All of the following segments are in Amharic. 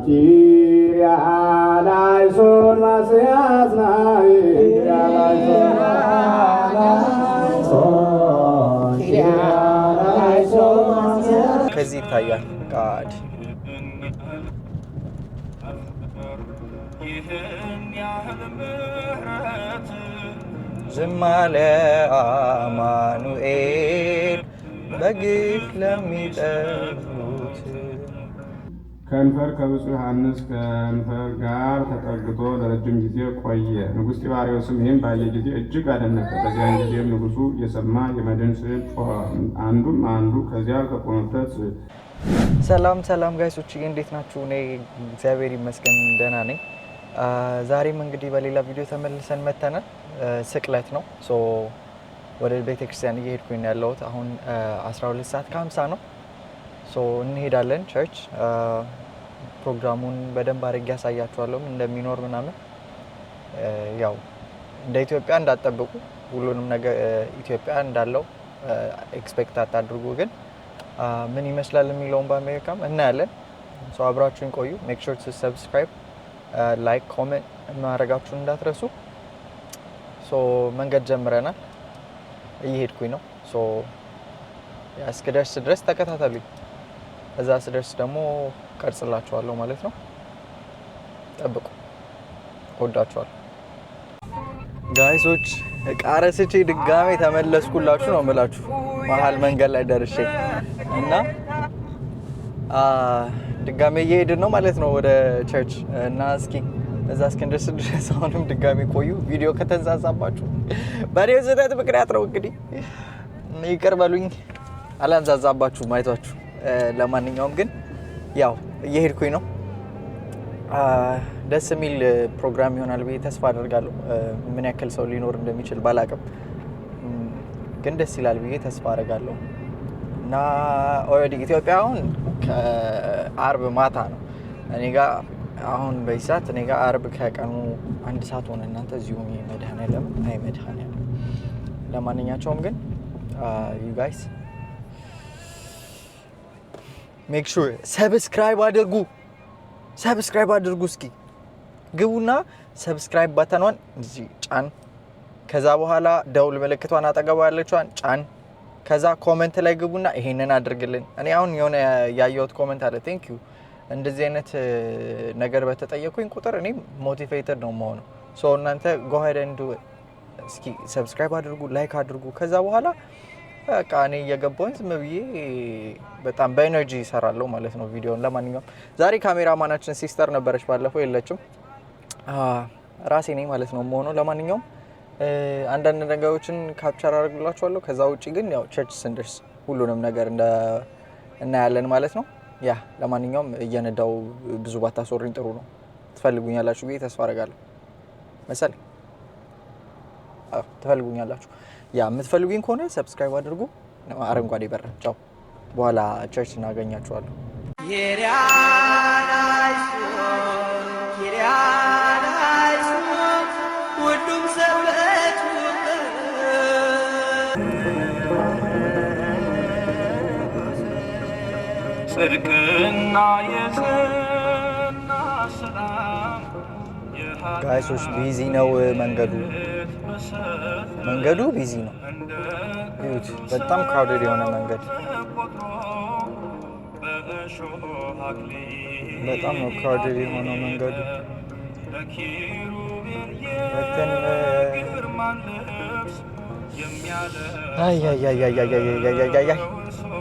ኪርያላይሶን ማስያዝናይ ከዚህ ይታያል ጋድ ዝም አለ አማኑኤል በግፍ ለሚጠሩት። ከንፈር ከብፁዕ ዮሐንስ ከንፈር ጋር ተጠግቶ ለረጅም ጊዜ ቆየ። ንጉሥ ጢባርዮስም ይህን ባየ ጊዜ እጅግ አደነቀ። በዚያን ጊዜም ንጉሡ እየሰማ የመድን ስዕል ጮኸ። አንዱ ከዚያ ከቆመበት ሰላም ሰላም ጋይሶች እንዴት ናችሁ? እኔ እግዚአብሔር ይመስገን ደህና ነኝ። ዛሬም እንግዲህ በሌላ ቪዲዮ ተመልሰን መተናል። ስቅለት ነው። ወደ ቤተክርስቲያን እየሄድኩኝ ያለሁት አሁን 12 ሰዓት ከ50 ነው። እንሄዳለን ቸርች። ፕሮግራሙን በደንብ አድርጌ ያሳያችኋለሁ እንደሚኖር ምናምን። ያው እንደ ኢትዮጵያ እንዳትጠብቁ፣ ሁሉንም ነገር ኢትዮጵያ እንዳለው ኤክስፔክት አታድርጉ። ግን ምን ይመስላል የሚለውን በአሜሪካም እናያለን። አብራችሁን ቆዩ። ሜክ ሹር ቱ ሰብስክራይብ፣ ላይክ፣ ኮሜንት ማድረጋችሁን እንዳትረሱ። መንገድ ጀምረናል። እየሄድኩኝ ነው። እስክደርስ ድረስ ተከታተሉኝ። እዛ ስደርስ ደግሞ ቀርጽላችኋለሁ ማለት ነው። ጠብቁ። እወዳችኋለሁ ጋይሶች። እቃ ረስቼ ድጋሜ ተመለስኩላችሁ ነው የምላችሁ መሀል መንገድ ላይ ደርሼ እና ድጋሜ እየሄድን ነው ማለት ነው ወደ ቸርች እና እስኪ እዛ እስክንደርስ ድረስ አሁንም ድጋሜ ቆዩ። ቪዲዮ ከተንዛዛባችሁ በእኔ ስህተት ምክንያት ነው። እንግዲህ ይቅር በሉኝ፣ አላንዛዛባችሁም አይቷችሁ። ለማንኛውም ግን ያው እየሄድኩኝ ነው። ደስ የሚል ፕሮግራም ይሆናል ብዬ ተስፋ አደርጋለሁ። ምን ያክል ሰው ሊኖር እንደሚችል ባላቅም ግን ደስ ይላል ብዬ ተስፋ አደርጋለሁ። እና ኦልሬዲ ኢትዮጵያ አሁን ከአርብ ማታ ነው እኔ ጋር አሁን በዚህ ሰዓት እኔ ጋር አርብ ከቀኑ 1 ሰዓት ሆነ። እናንተ እዚሁ መድኃኔዓለም አይ መድኃኔዓለም። ለማንኛቸውም ግን ዩ ጋይስ ሜክ ሹር ሰብስክራይብ አድርጉ። እስኪ ግቡና ሰብስክራይብ ባተኗን እዚህ ጫን። ከዛ በኋላ ደውል ምልክቷን አጠገቧ ያለችዋን ጫን። ከዛ ኮሜንት ላይ ግቡና ይሄንን አድርግልን። እኔ አሁን የሆነ ያየሁት ኮሜንት አለ ቴንክ ዩ እንደዚህ አይነት ነገር በተጠየቁኝ ቁጥር እኔ ሞቲቬትድ ነው የምሆነው። እናንተ ጎ አሄድ ኤንድ ዱ ኢት። እስኪ ሰብስክራይብ አድርጉ፣ ላይክ አድርጉ። ከዛ በኋላ በቃ እኔ እየገባሁኝ ዝም ብዬ በጣም በኤነርጂ እሰራለሁ ማለት ነው ቪዲዮን። ለማንኛውም ዛሬ ካሜራማናችን ሲስተር ነበረች፣ ባለፈው የለችም። ራሴ ነኝ ማለት ነው የምሆነው። ለማንኛውም አንዳንድ ነገሮችን ካፕቸር አደርግላችኋለሁ። ከዛ ውጪ ግን ያው ቸርች ስንደርስ ሁሉንም ነገር እናያለን ማለት ነው። ያ ለማንኛውም እየነዳው ብዙ ባታስወሩኝ ጥሩ ነው። ትፈልጉኛላችሁ ብዬ ተስፋ አደርጋለሁ መሰለኝ። ትፈልጉኛላችሁ። ያ የምትፈልጉኝ ከሆነ ሰብስክራይብ አድርጉ። አረንጓዴ በር ቻው። በኋላ ቸርች እናገኛችኋለሁ። ሁሉም ሰው ጽድቅና የጽና ሰላም ጋይሶች ቢዚ ነው መንገዱ ቢዚ ነው። እዩት፣ በጣም ክራውድድ የሆነ መንገድ፣ በጣም ነው ክራውድድ የሆነው መንገዱ።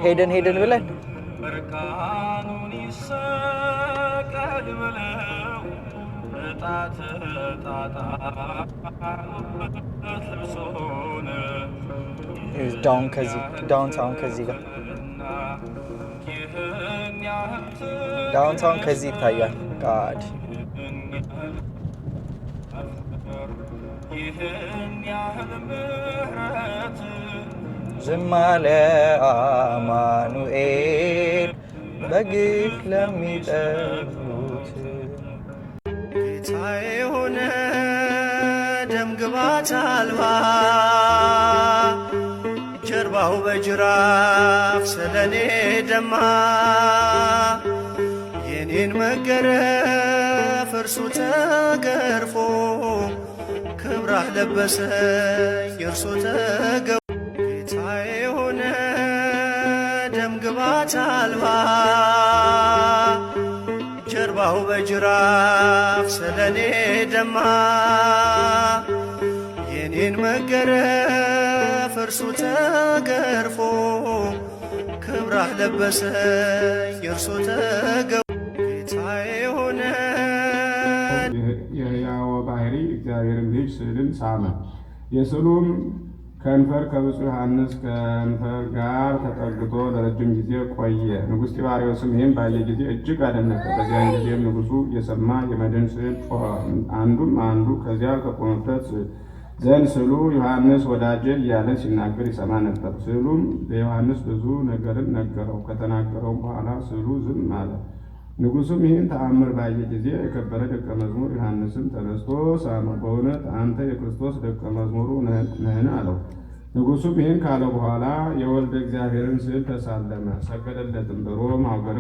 ሄደን ብለን ዳውንታውን ከዚህ ይታያል። ጋድ ዝም አለ አማኑኤል በግፍ ለሚጠሩት። ጌታዬ ሆነ ደም ግባት አልባ ጀርባው በጅራፍ ስለኔ ደማ የኔን መገረፍ እርሱ ተገርፎ ክብራህ ለበሰኝ እርሱ ተገፎ ጌታዬ ሆነ ደም ግባት አልባ ጀርባው በጅራፍ ስለኔ ደማ የኔን መገረፍ እርሱ ተገርፎ ክብራህ ለበሰኝ እርሱ ተገፎ ጌታዬ ሆነ የሕያው ባሕሪ እግዚአብሔርን ልጅ ስዕልን ሳመ። የስዕሉም ከንፈር ከብፁዕ ዮሐንስ ከንፈር ጋር ተጠግቶ ለረጅም ጊዜ ቆየ። ንጉሥ ጢባርዮስም ይህን ባየ ጊዜ እጅግ አደነቀ። በዚያን ጊዜም ንጉሡ የሰማ የመድን ስዕል ጮኸ። አንዱም አንዱ ከዚያ ከቆመበት ዘንድ ስዕሉ ዮሐንስ ወዳጄ እያለ ሲናገር ይሰማ ነበር። ስዕሉም ለዮሐንስ ብዙ ነገርን ነገረው። ከተናገረው በኋላ ስዕሉ ዝም አለ። ንጉሡም ይህን ተአምር ባየ ጊዜ የከበረ ደቀ መዝሙር ዮሐንስን ተነስቶ ሳመው። በእውነት አንተ የክርስቶስ ደቀ መዝሙሩ ነህን? አለው። ንጉሡም ይህን ካለ በኋላ የወልደ እግዚአብሔርን ስዕል ተሳለመ፣ ሰገደለትም። በሮም ሀገር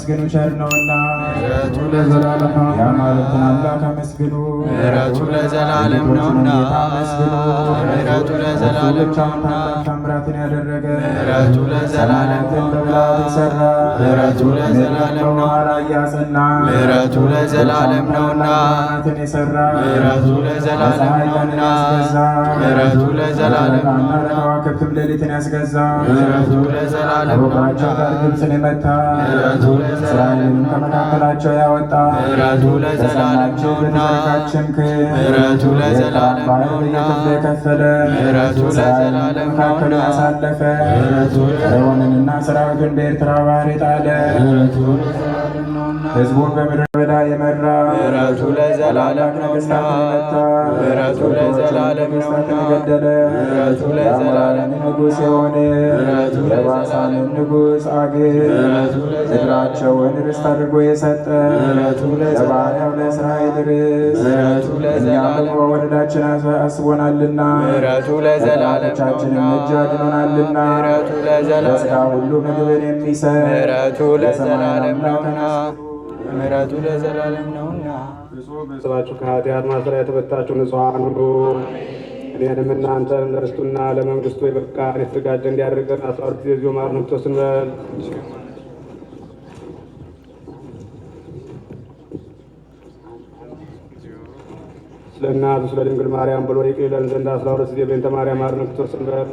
አመስግኑ ቸር ነውና ምሕረቱ ለዘላለም ነው። የአማልክትን አምላክ አመስግኑ ምሕረቱ ለዘላለም ነውና ምሕረቱ ለዘላለም ነውና ታምራትን ያደረገ ምሕረቱ ለዘላለም በብላት የሠራ ምሕረቱ ለዘላለም ነው። ላይ ያጸና ምሕረቱ ለዘላለም ነውና ትን የሠራ ምሕረቱ ለዘላለም ነውና ምሕረቱ ለዘላለም ነውና ለከዋክብትም ሌሊትን ያስገዛ ምሕረቱ ለዘላለም ነውና ጋር ግብፅን የመታ ምሕረቱ ለዘላለም ነውና ከመካከላቸው ያወጣ ምሕረቱ ለዘላለም ነውና ምሕረቱ ለዘላለም ነውና የከፈለ ምሕረቱ ለዘላለም ነውና ያሳለፈ ምሕረቱ ፈርዖንንና ሠራዊቱን በኤርትራ ባህር የጣለ ሕዝቡን በምድረ በዳ የመራ ምሕረቱ ለዘላለም ነውና ምሕረቱ ለዘላለም ነውና የገደለ ምሕረቱ ለዘላለም ንጉሥ የሆነ የባሳንን ንጉሥ አግህ ምድራቸውን ርስት አድርጎ የሰጠ ለባሪያው ለእስራኤል ርስት እኛም በመወደዳችን አስቦናልና ምሕረቱ ለዘላለም ቻችንም እጅ አድኖናልና ምሕረቱ ለዘላለም ለሥጋ ሁሉ ምግብን የሚሰጥ ምሕረቱ ለዘላለም ነውና ምሕረቱ ለዘላለም ነውና ስባችሁ ከኃጢአት ማሰሪያ የተፈታችሁ ንጹሐን ሁሉ እኔንም እናንተን ለርስቱና ለመንግስቱ የበቃን የተዘጋጀ እንዲያደርገን 12 ጊዜ ዚዮ ማርነ ክርስቶስን በል። ስለ እናቱ ስለ ድንግል ማርያም ብሎ ይቅር ይለን ዘንድ 12 ጊዜ በእንተ ማርያም ማርነ ክርስቶስን በል።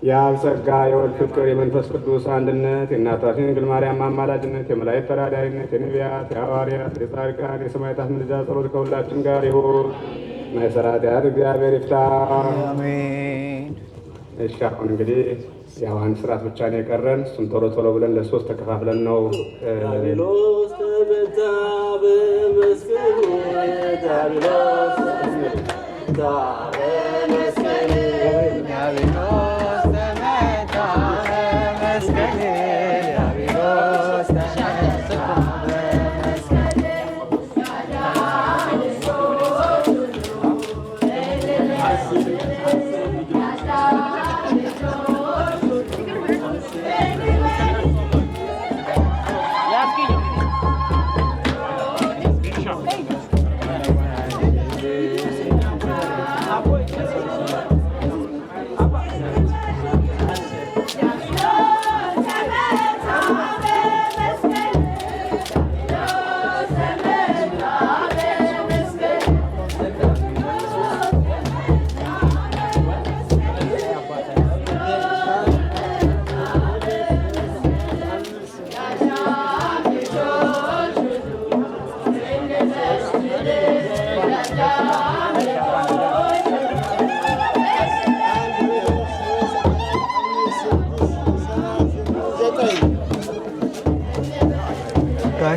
የአብ ጸጋ የወልድ ፍቅር የመንፈስ ቅዱስ አንድነት የእናታችን ድንግል ማርያም አማላጅነት የመላእክት ተራዳኢነት የነቢያት የሐዋርያት የጻድቃን የሰማዕታት ምልጃ ጸሎት ከሁላችን ጋር ይሁን። ማይሰራት ኃጢአት እግዚአብሔር ይፍታ። አሜን። እሺ አሁን እንግዲህ የዮሐንስ ስርዓት ብቻ ነው የቀረን። እሱም ቶሎ ቶሎ ብለን ለሶስት ተከፋፍለን ነው ዲያብሎስ ተመታ በመስቀሉ ዲያብሎስ ተመታ በመስቀሉ ዲያብሎስ ተመታ በመስቀል ዲያብሎስ ተመታ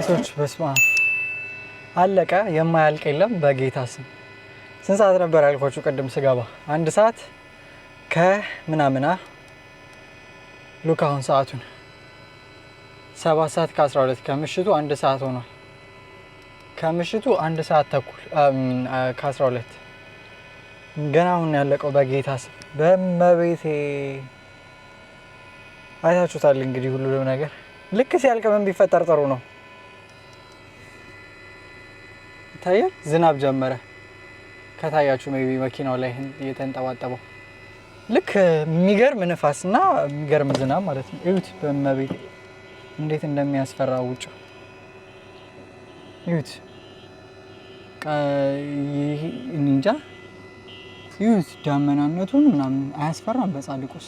ጋይሶች በስማ አለቀ። የማያልቅ የለም። በጌታ ስም ስንት ሰዓት ነበር ያልኳችሁ ቅድም ስገባ? 1 ሰዓት ከምናምና ሉክ አሁን ሰዓቱን 7 ሰዓት ከ12 ከምሽቱ 1 ሰዓት ሆኗል። ከምሽቱ 1 ሰዓት ተኩል ከ12 ገና አሁን ያለቀው በጌታ ስም በመቤቴ አይታችሁታል። እንግዲህ ሁሉም ነገር ልክ ሲያልቅ ምን ቢፈጠር ጥሩ ነው? ታያል። ዝናብ ጀመረ። ከታያችሁ ሜቢ መኪናው ላይ እየተንጠባጠበው ልክ የሚገርም ንፋስና የሚገርም ዝናብ ማለት ነው። እዩት በመቤት እንዴት እንደሚያስፈራ ውጭ እዩት። እንጃ እዩት ዳመናነቱን ምናምን አያስፈራም? በጻድቁስ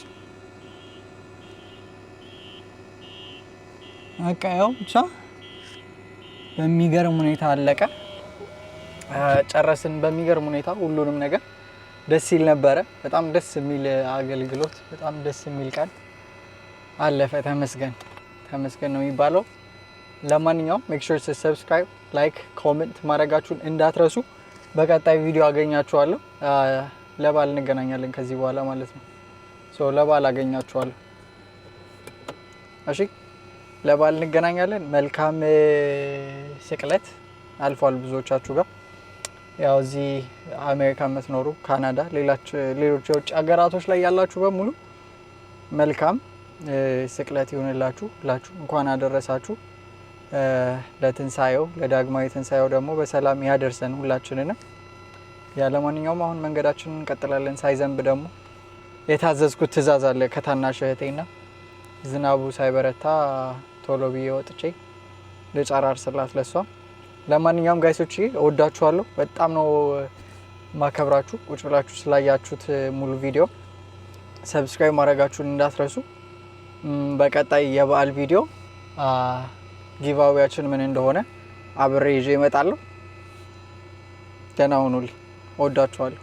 በቃ ያው ብቻ በሚገርም ሁኔታ አለቀ። ጨረስን በሚገርም ሁኔታ ሁሉንም ነገር። ደስ ይል ነበረ። በጣም ደስ የሚል አገልግሎት፣ በጣም ደስ የሚል ቀን አለፈ። ተመስገን ተመስገን ነው የሚባለው። ለማንኛውም ሜክ ሹር ሰብስክራይብ፣ ላይክ፣ ኮሜንት ማድረጋችሁን እንዳትረሱ። በቀጣይ ቪዲዮ አገኛችኋለሁ። ለበዓል እንገናኛለን ከዚህ በኋላ ማለት ነው። ሶ ለበዓል አገኛችኋለሁ። እሺ ለበዓል እንገናኛለን። መልካም ስቅለት። አልፏል ብዙዎቻችሁ ጋር ያው እዚህ አሜሪካ የምትኖሩ ካናዳ፣ ሌሎች የውጭ ሀገራቶች ላይ ያላችሁ በሙሉ መልካም ስቅለት ይሁንላችሁ። ሁላችሁ እንኳን አደረሳችሁ። ለትንሳኤው ለዳግማዊ ትንሳኤው ደግሞ በሰላም ያደርሰን ሁላችንንም። ያለማንኛውም አሁን መንገዳችንን እንቀጥላለን። ሳይዘንብ ደግሞ የታዘዝኩት ትእዛዝ አለ ከታናሽ እህቴና ዝናቡ ሳይበረታ ቶሎ ብዬ ወጥቼ ልጨራርስላት ለሷ። ለማንኛውም ጋይሶች እወዳችኋለሁ። በጣም ነው ማከብራችሁ። ቁጭ ብላችሁ ስላያችሁት ሙሉ ቪዲዮ ሰብስክራይብ ማድረጋችሁን እንዳትረሱ። በቀጣይ የበዓል ቪዲዮ ጊቫዌያችን ምን እንደሆነ አብሬ ይዤ እመጣለሁ። ደህና ሁኑልኝ። እወዳችኋለሁ።